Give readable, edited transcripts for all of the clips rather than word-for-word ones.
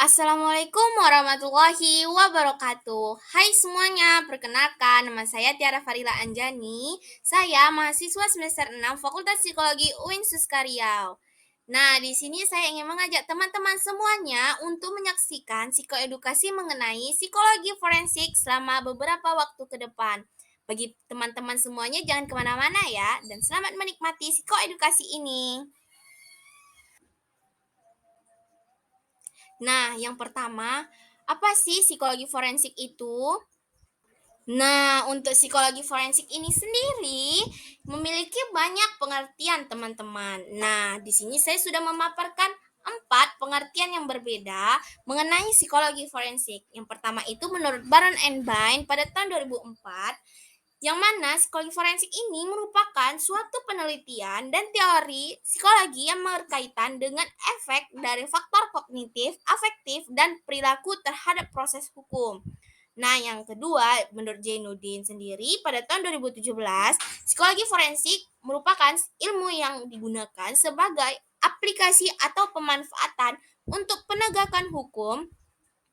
Assalamualaikum warahmatullahi wabarakatuh. Hai semuanya, perkenalkan nama saya Tiara Farila Anjani. Saya mahasiswa semester 6 Fakultas Psikologi UIN Suska Riau. Nah, di sini saya ingin mengajak teman-teman semuanya untuk menyaksikan psikoedukasi mengenai psikologi forensik selama beberapa waktu ke depan. Bagi teman-teman semuanya jangan kemana-mana ya, dan selamat menikmati psikoedukasi ini. Nah, yang pertama, apa sih psikologi forensik itu? Nah, untuk psikologi forensik ini sendiri memiliki banyak pengertian, teman-teman. Nah, di sini saya sudah memaparkan 4 pengertian yang berbeda mengenai psikologi forensik. Yang pertama itu menurut Baron and Bain pada tahun 2004, yang mana psikologi forensik ini merupakan suatu penelitian dan teori psikologi yang berkaitan dengan efek dari faktor kognitif, afektif, dan perilaku terhadap proses hukum. Nah, yang kedua, menurut Jainuddin sendiri, pada tahun 2017, psikologi forensik merupakan ilmu yang digunakan sebagai aplikasi atau pemanfaatan untuk penegakan hukum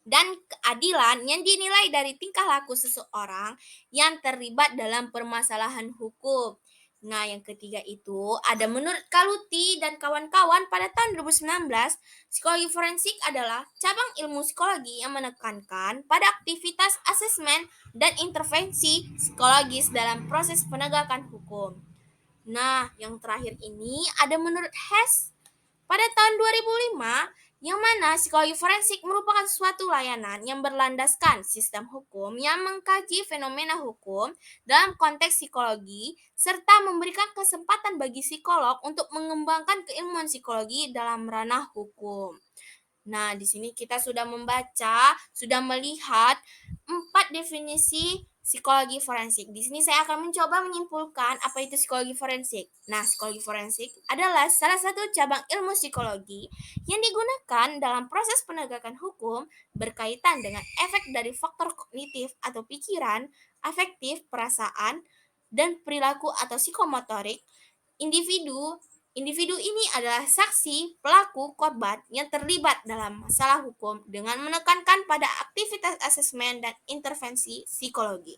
dan keadilan yang dinilai dari tingkah laku seseorang yang terlibat dalam permasalahan hukum. Nah, yang ketiga itu ada menurut Kaluti dan kawan-kawan pada tahun 2019, psikologi forensik adalah cabang ilmu psikologi yang menekankan pada aktivitas asesmen dan intervensi psikologis dalam proses penegakan hukum. Nah, yang terakhir ini ada menurut Hess pada tahun 2005, yang mana psikologi forensik merupakan suatu layanan yang berlandaskan sistem hukum yang mengkaji fenomena hukum dalam konteks psikologi serta memberikan kesempatan bagi psikolog untuk mengembangkan keilmuan psikologi dalam ranah hukum. Nah, di sini kita sudah membaca, sudah melihat 4 definisi psikologi forensik. Di sini saya akan mencoba menyimpulkan apa itu psikologi forensik. Nah, psikologi forensik adalah salah satu cabang ilmu psikologi yang digunakan dalam proses penegakan hukum berkaitan dengan efek dari faktor kognitif atau pikiran, afektif, perasaan, dan perilaku atau psikomotorik individu. Individu ini adalah saksi, pelaku, korban yang terlibat dalam masalah hukum dengan menekankan pada aktivitas asesmen dan intervensi psikologi.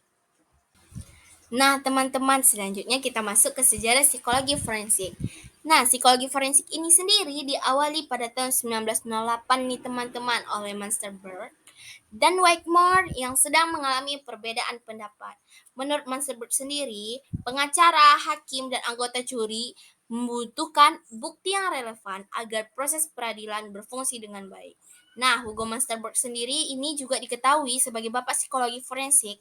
Nah, teman-teman, selanjutnya kita masuk ke sejarah psikologi forensik. Nah, psikologi forensik ini sendiri diawali pada tahun 1908 nih teman-teman oleh Munsterberg dan Whitmore yang sedang mengalami perbedaan pendapat. Menurut Munsterberg sendiri, pengacara, hakim, dan anggota juri membutuhkan bukti yang relevan agar proses peradilan berfungsi dengan baik. Nah, Hugo Munsterberg sendiri ini juga diketahui sebagai bapak psikologi forensik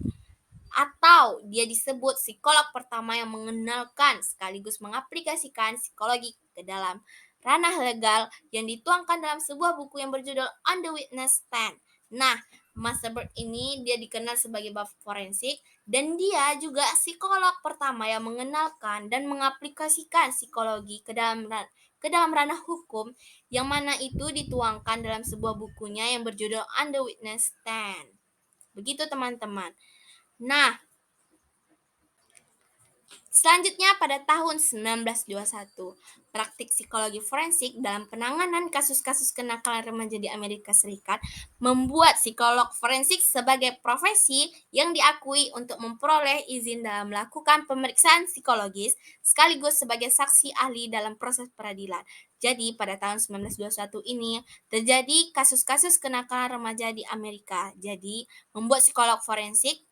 atau dia disebut psikolog pertama yang mengenalkan sekaligus mengaplikasikan psikologi ke dalam ranah legal yang dituangkan dalam sebuah buku yang berjudul On the Witness Stand. Nah, Munsterberg ini dia dikenal sebagai bapak forensik dan dia juga psikolog pertama yang mengenalkan dan mengaplikasikan psikologi ke dalam ranah hukum yang mana itu dituangkan dalam sebuah bukunya yang berjudul On the Witness Stand. Begitu teman-teman. Nah, selanjutnya pada tahun 1921, praktik psikologi forensik dalam penanganan kasus-kasus kenakalan remaja di Amerika Serikat membuat psikolog forensik sebagai profesi yang diakui untuk memperoleh izin dalam melakukan pemeriksaan psikologis sekaligus sebagai saksi ahli dalam proses peradilan. Jadi pada tahun 1921 ini terjadi kasus-kasus kenakalan remaja di Amerika. Jadi membuat psikolog forensik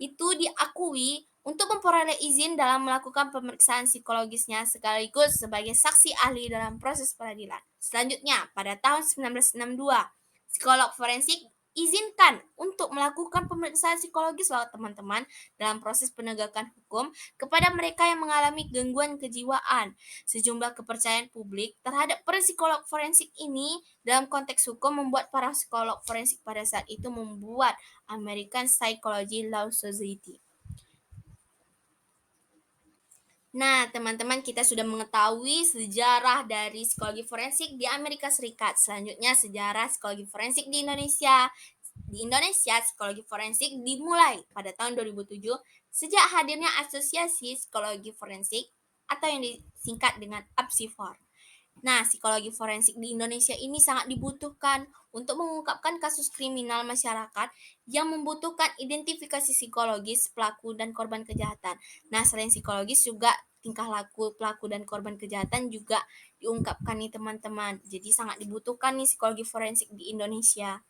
itu diakui untuk memperoleh izin dalam melakukan pemeriksaan psikologisnya sekaligus sebagai saksi ahli dalam proses peradilan. Selanjutnya, pada tahun 1962, psikolog forensik izinkan untuk melakukan pemeriksaan psikologis loh teman-teman dalam proses penegakan hukum kepada mereka yang mengalami gangguan kejiwaan. Sejumlah kepercayaan publik terhadap psikolog forensik ini dalam konteks hukum membuat para psikolog forensik pada saat itu membuat American Psychology Law Society. Nah, teman-teman, kita sudah mengetahui sejarah dari psikologi forensik di Amerika Serikat. Selanjutnya, sejarah psikologi forensik di Indonesia. Di Indonesia, psikologi forensik dimulai pada tahun 2007 sejak hadirnya Asosiasi Psikologi Forensik atau yang disingkat dengan APSIFOR. Nah, psikologi forensik di Indonesia ini sangat dibutuhkan untuk mengungkapkan kasus kriminal masyarakat yang membutuhkan identifikasi psikologis pelaku dan korban kejahatan. Nah, selain psikologis juga tingkah laku pelaku dan korban kejahatan juga diungkapkan nih teman-teman. Jadi sangat dibutuhkan nih psikologi forensik di Indonesia.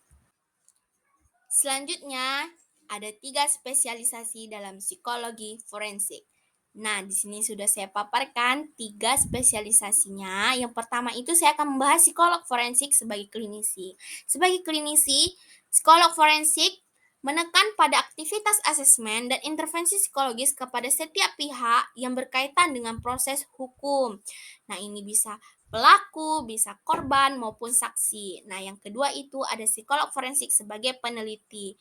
Selanjutnya, ada 3 spesialisasi dalam psikologi forensik. Nah, di sini sudah saya paparkan 3 spesialisasinya. Yang pertama itu saya akan membahas psikolog forensik sebagai klinisi. Sebagai klinisi, psikolog forensik menekan pada aktivitas asesmen dan intervensi psikologis kepada setiap pihak yang berkaitan dengan proses hukum. Nah, ini bisa pelaku, bisa korban maupun saksi. Nah, yang kedua itu ada psikolog forensik sebagai peneliti.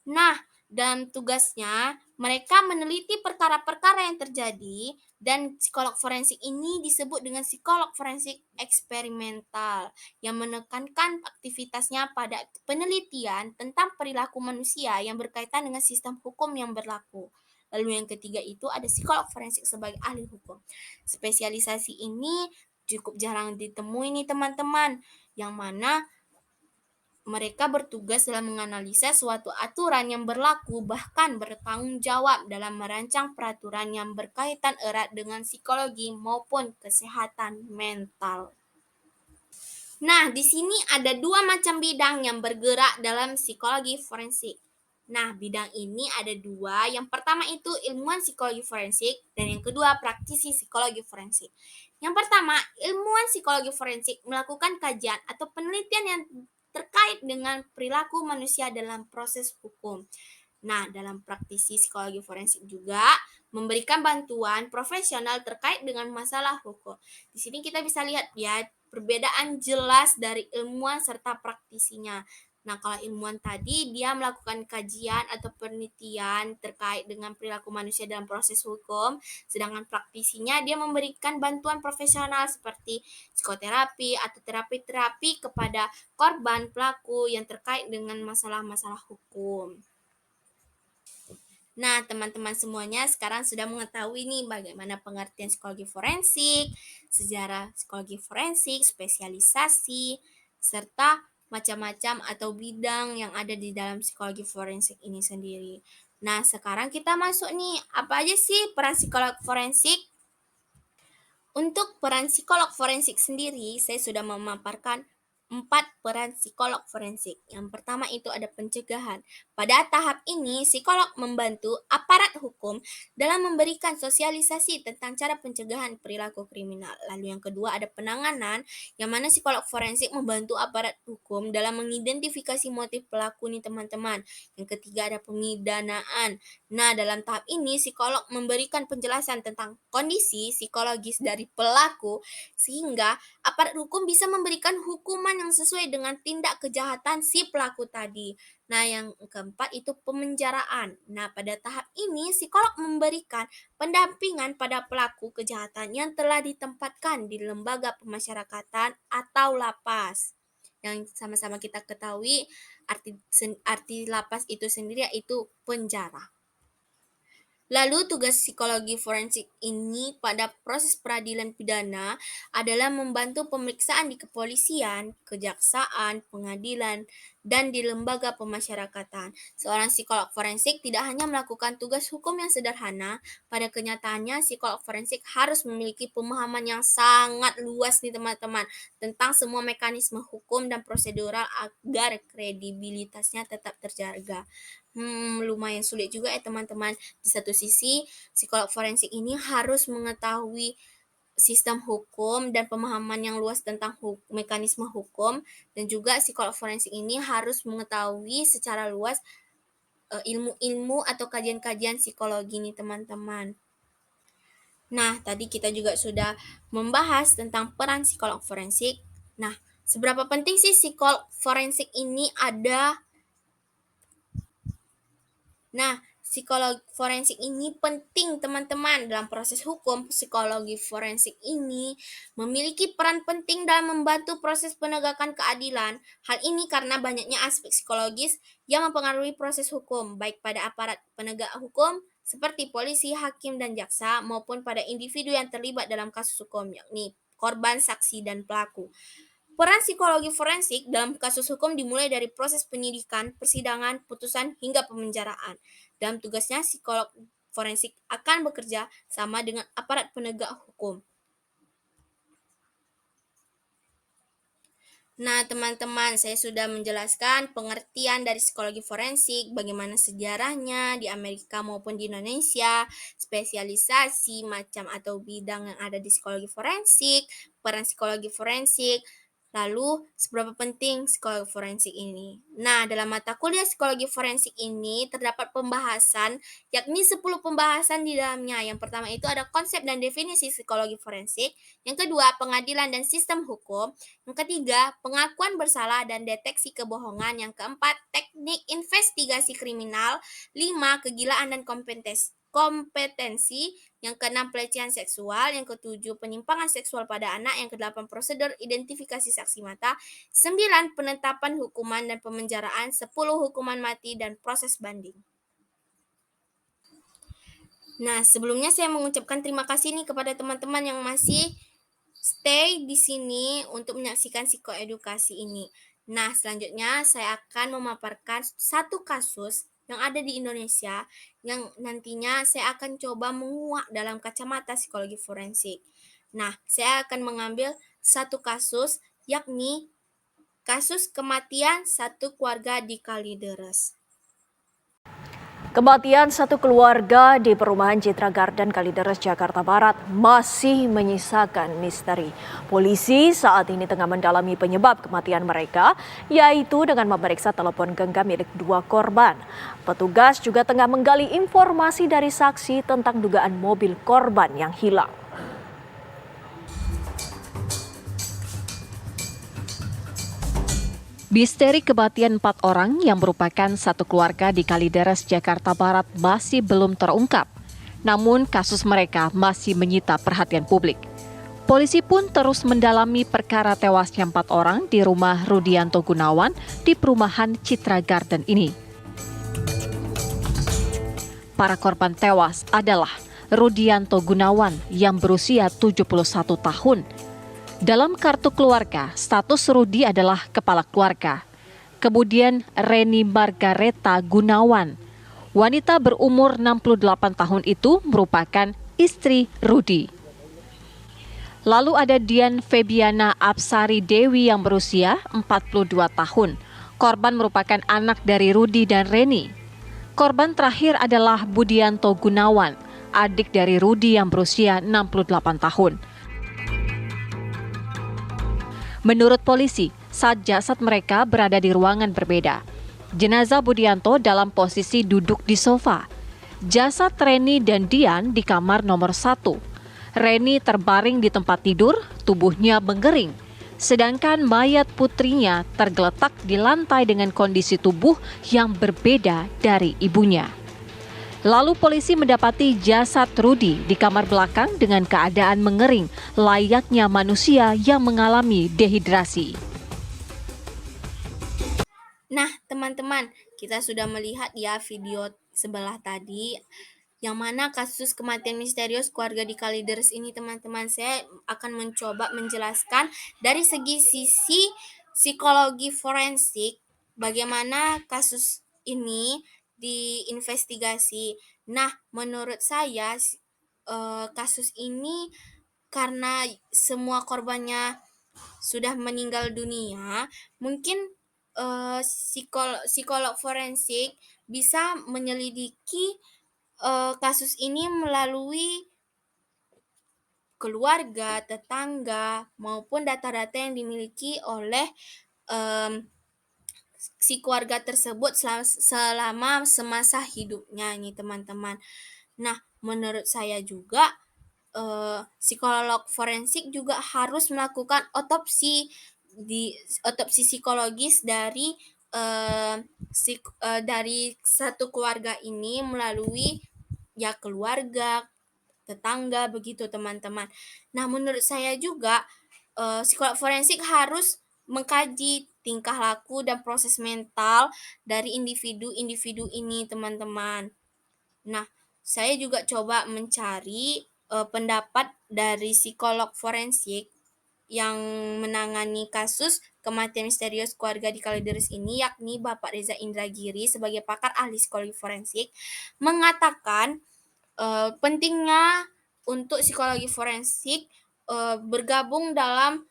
Nah, dan tugasnya mereka meneliti perkara-perkara yang terjadi dan psikolog forensik ini disebut dengan psikolog forensik eksperimental yang menekankan aktivitasnya pada penelitian tentang perilaku manusia yang berkaitan dengan sistem hukum yang berlaku. Lalu yang ketiga itu ada psikolog forensik sebagai ahli hukum. Spesialisasi ini cukup jarang ditemui nih teman-teman, yang mana mereka bertugas dalam menganalisa suatu aturan yang berlaku, bahkan bertanggung jawab dalam merancang peraturan yang berkaitan erat dengan psikologi maupun kesehatan mental. Nah, di sini ada dua macam bidang yang bergerak dalam psikologi forensik. Nah, bidang ini ada dua. Yang pertama itu ilmuwan psikologi forensik dan yang kedua praktisi psikologi forensik. Yang pertama, ilmuwan psikologi forensik melakukan kajian atau penelitian yang terkait dengan perilaku manusia dalam proses hukum. Nah, dalam praktisi psikologi forensik juga memberikan bantuan profesional terkait dengan masalah hukum. Di sini kita bisa lihat ya perbedaan jelas dari ilmuwan serta praktisinya. Nah, kalau ilmuwan tadi dia melakukan kajian atau penelitian terkait dengan perilaku manusia dalam proses hukum, sedangkan praktisinya dia memberikan bantuan profesional seperti psikoterapi atau terapi-terapi kepada korban pelaku yang terkait dengan masalah-masalah hukum. Nah, teman-teman semuanya sekarang sudah mengetahui nih bagaimana pengertian psikologi forensik, sejarah psikologi forensik, spesialisasi, serta macam-macam atau bidang yang ada di dalam psikologi forensik ini sendiri. Nah, sekarang kita masuk nih, apa aja sih peran psikolog forensik? Untuk peran psikolog forensik sendiri, saya sudah memaparkan 4 peran psikolog forensik. Yang pertama itu ada pencegahan. Pada tahap ini, psikolog membantu aparat hukum dalam memberikan sosialisasi tentang cara pencegahan perilaku kriminal. Lalu yang kedua ada penanganan, yang mana psikolog forensik membantu aparat hukum dalam mengidentifikasi motif pelaku nih teman-teman. Yang ketiga ada pemidanaan. Nah, dalam tahap ini psikolog memberikan penjelasan tentang kondisi psikologis dari pelaku sehingga aparat hukum bisa memberikan hukuman yang sesuai dengan tindak kejahatan si pelaku tadi. Nah, yang keempat itu pemenjaraan. Nah, pada tahap ini psikolog memberikan pendampingan pada pelaku kejahatan yang telah ditempatkan di lembaga pemasyarakatan atau lapas. Yang sama-sama kita ketahui arti lapas itu sendiri yaitu penjara. Lalu tugas psikologi forensik ini pada proses peradilan pidana adalah membantu pemeriksaan di kepolisian, kejaksaan, pengadilan, dan di lembaga pemasyarakatan. Seorang psikolog forensik tidak hanya melakukan tugas hukum yang sederhana, pada kenyataannya psikolog forensik harus memiliki pemahaman yang sangat luas nih teman-teman tentang semua mekanisme hukum dan prosedural agar kredibilitasnya tetap terjaga. Lumayan sulit juga ya teman-teman. Di satu sisi, psikolog forensik ini harus mengetahui sistem hukum dan pemahaman yang luas tentang mekanisme hukum dan juga psikolog forensik ini harus mengetahui secara luas ilmu-ilmu atau kajian-kajian psikologi nih teman-teman. Nah, tadi kita juga sudah membahas tentang peran psikolog forensik. Nah, seberapa penting sih psikolog forensik ini ada? Nah, psikologi forensik ini penting teman-teman dalam proses hukum. Psikologi forensik ini memiliki peran penting dalam membantu proses penegakan keadilan. Hal ini karena banyaknya aspek psikologis yang mempengaruhi proses hukum, baik pada aparat penegak hukum seperti polisi, hakim, dan jaksa maupun pada individu yang terlibat dalam kasus hukum, yakni korban, saksi, dan pelaku. Peran psikologi forensik dalam kasus hukum dimulai dari proses penyidikan, persidangan, putusan, hingga pemenjaraan. Dalam tugasnya, psikolog forensik akan bekerja sama dengan aparat penegak hukum. Nah, teman-teman, saya sudah menjelaskan pengertian dari psikologi forensik, bagaimana sejarahnya di Amerika maupun di Indonesia, spesialisasi macam atau bidang yang ada di psikologi forensik, peran psikologi forensik, lalu seberapa penting psikologi forensik ini. Nah, dalam mata kuliah psikologi forensik ini terdapat pembahasan, yakni 10 pembahasan di dalamnya. Yang pertama itu ada konsep dan definisi psikologi forensik, yang kedua pengadilan dan sistem hukum, yang ketiga, pengakuan bersalah dan deteksi kebohongan. Yang keempat, teknik investigasi kriminal. Lima, kegilaan dan kompetensi. Yang keenam, pelecehan seksual. Yang ketujuh, penyimpangan seksual pada anak. Yang kedelapan, prosedur identifikasi saksi mata. 9, penetapan hukuman dan pemenjaraan. 10, hukuman mati dan proses banding. Nah, sebelumnya saya mengucapkan terima kasih nih kepada teman-teman yang masih stay di sini untuk menyaksikan psikoedukasi ini. Nah, selanjutnya saya akan memaparkan satu kasus yang ada di Indonesia yang nantinya saya akan coba menguak dalam kacamata psikologi forensik. Nah, saya akan mengambil satu kasus, yakni kasus kematian satu keluarga di Kalideres. Kematian satu keluarga di perumahan Citra Garden Kalideres, Jakarta Barat masih menyisakan misteri. Polisi saat ini tengah mendalami penyebab kematian mereka, yaitu dengan memeriksa telepon genggam milik dua korban. Petugas juga tengah menggali informasi dari saksi tentang dugaan mobil korban yang hilang. Misteri kematian 4 orang yang merupakan satu keluarga di Kalideres, Jakarta Barat masih belum terungkap. Namun kasus mereka masih menyita perhatian publik. Polisi pun terus mendalami perkara tewasnya 4 orang di rumah Rudianto Gunawan di perumahan Citra Garden ini. Para korban tewas adalah Rudianto Gunawan yang berusia 71 tahun. Dalam kartu keluarga, status Rudi adalah kepala keluarga. Kemudian Reni Margareta Gunawan, wanita berumur 68 tahun itu merupakan istri Rudi. Lalu ada Dian Febiana Apsari Dewi yang berusia 42 tahun. Korban merupakan anak dari Rudi dan Reni. Korban terakhir adalah Budianto Gunawan, adik dari Rudi yang berusia 68 tahun. Menurut polisi, saat jasad mereka berada di ruangan berbeda. Jenazah Budianto dalam posisi duduk di sofa. Jasad Reni dan Dian di kamar nomor 1. Reni terbaring di tempat tidur, tubuhnya mengering. Sedangkan mayat putrinya tergeletak di lantai dengan kondisi tubuh yang berbeda dari ibunya. Lalu polisi mendapati jasad Rudi di kamar belakang dengan keadaan mengering, layaknya manusia yang mengalami dehidrasi. Nah, teman-teman, kita sudah melihat ya video sebelah tadi, yang mana kasus kematian misterius keluarga di Kalideres ini, teman-teman. Saya akan mencoba menjelaskan dari sisi psikologi forensik bagaimana kasus ini diinvestigasi. Nah, menurut saya kasus ini karena semua korbannya sudah meninggal dunia, mungkin psikolog forensik bisa menyelidiki kasus ini melalui keluarga, tetangga, maupun data-data yang dimiliki oleh si keluarga tersebut selama semasa hidupnya nih, teman-teman. Nah, menurut saya juga psikolog forensik juga harus melakukan otopsi psikologis dari satu keluarga ini melalui ya keluarga, tetangga, begitu, teman-teman. Nah, menurut saya juga psikolog forensik harus mengkaji tingkah laku dan proses mental dari individu-individu ini, teman-teman. Nah, saya juga coba mencari pendapat dari psikolog forensik yang menangani kasus kematian misterius keluarga di Kalideres ini, yakni Bapak Reza Indragiri sebagai pakar ahli psikologi forensik, mengatakan pentingnya untuk psikologi forensik bergabung dalam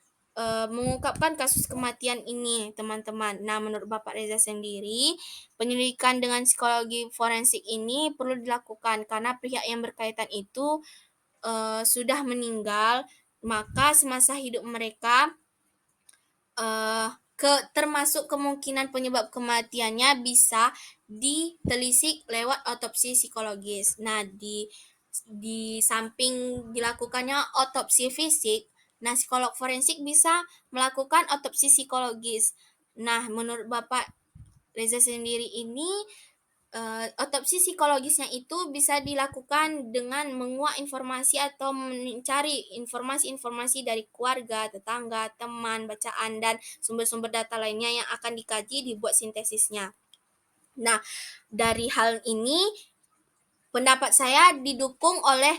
mengungkapkan kasus kematian ini, teman-teman. Nah, menurut Bapak Reza sendiri, penyelidikan dengan psikologi forensik ini perlu dilakukan karena pihak yang berkaitan itu sudah meninggal, maka semasa hidup mereka termasuk kemungkinan penyebab kematiannya bisa ditelisik lewat otopsi psikologis. Nah, di samping dilakukannya otopsi fisik, nah psikolog forensik bisa melakukan otopsi psikologis. Nah, menurut Bapak Reza sendiri ini otopsi psikologisnya itu bisa dilakukan dengan menguak informasi atau mencari informasi-informasi dari keluarga, tetangga, teman, bacaan, dan sumber-sumber data lainnya yang akan dikaji dibuat sintesisnya. Nah, dari hal ini pendapat saya didukung oleh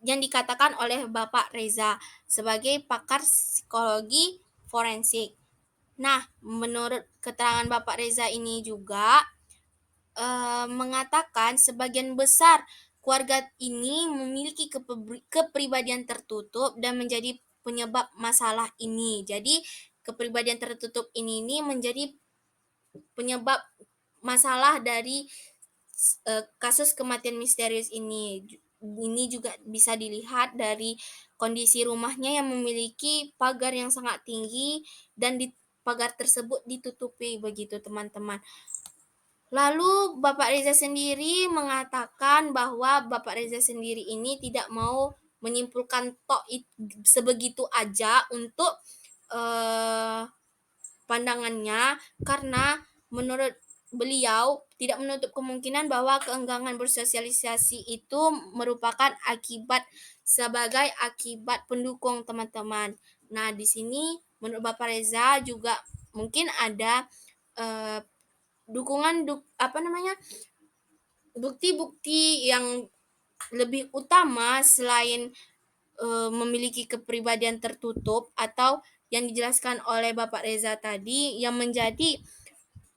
yang dikatakan oleh Bapak Reza sebagai pakar psikologi forensik. Nah, menurut keterangan Bapak Reza ini juga mengatakan sebagian besar keluarga ini memiliki kepribadian tertutup dan menjadi penyebab masalah ini. Jadi kepribadian tertutup ini menjadi penyebab masalah dari kasus kematian misterius ini. Ini juga bisa dilihat dari kondisi rumahnya yang memiliki pagar yang sangat tinggi dan di pagar tersebut ditutupi begitu, teman-teman. Lalu Bapak Reza sendiri mengatakan bahwa Bapak Reza sendiri ini tidak mau menyimpulkan sebegitu aja untuk pandangannya karena menurut beliau tidak menutup kemungkinan bahwa keengganan bersosialisasi itu merupakan sebagai akibat pendukung, teman-teman. Nah, di sini menurut Bapak Reza juga mungkin ada eh, bukti-bukti yang lebih utama selain memiliki kepribadian tertutup atau yang dijelaskan oleh Bapak Reza tadi yang menjadi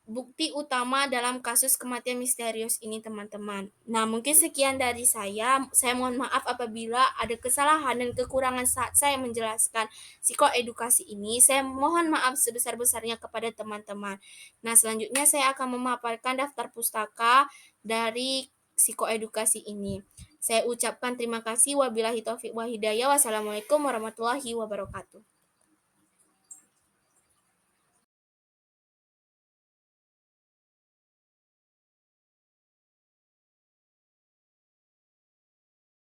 bukti utama dalam kasus kematian misterius ini, teman-teman. Nah, mungkin sekian dari saya. Saya mohon maaf apabila ada kesalahan dan kekurangan saat saya menjelaskan psikoedukasi ini. Saya mohon maaf sebesar-besarnya kepada teman-teman. Nah, selanjutnya saya akan memaparkan daftar pustaka dari psikoedukasi ini. Saya ucapkan terima kasih. Wabillahi taufiq wa hidayah. Wassalamualaikum warahmatullahi wabarakatuh.